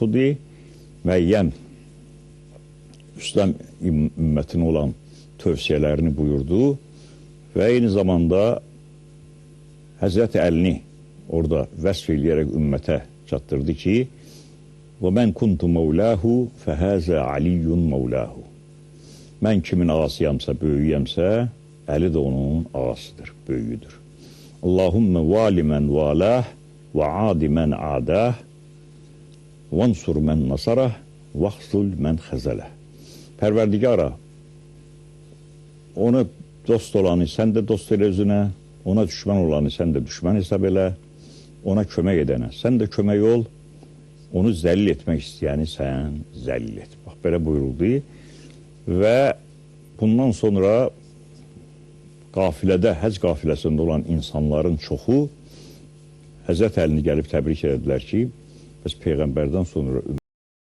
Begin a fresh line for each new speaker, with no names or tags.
Xudi müəyyən İslam ümmətinə olan tövsiyələrini buyurdu və eyni zamanda Həzrəti Əlini orada vəsf eləyərək ümmətə çatdırdı ki, وَمَنْ كُنْتُ مَوْلَاهُ فَهَذَا عَلِيٌّ مَوْلَاهُ Mən kimin ağasıyamsa, böyüyəmsə, Əli də onun ağasıdır, böyüyüdür. Allahümme vali mən valah və adi mən adah vansur mən nasarah vaxzul mən xəzələ. Pərverdigara, ona dost olanı sən də dost elə özünə, ona düşmən olanı sən də düşmən hesab elə, ona kömək edənə sən də kömək ol, onu zəlil etmək istəyəni sən zəlil et. Bax, belə buyuruldu və bundan sonra qafilədə, həc qafiləsində olan insanların çoxu Həzrət Əlini gəlib təbrik edədilər ki, bəs Peyğəmbərdən sonra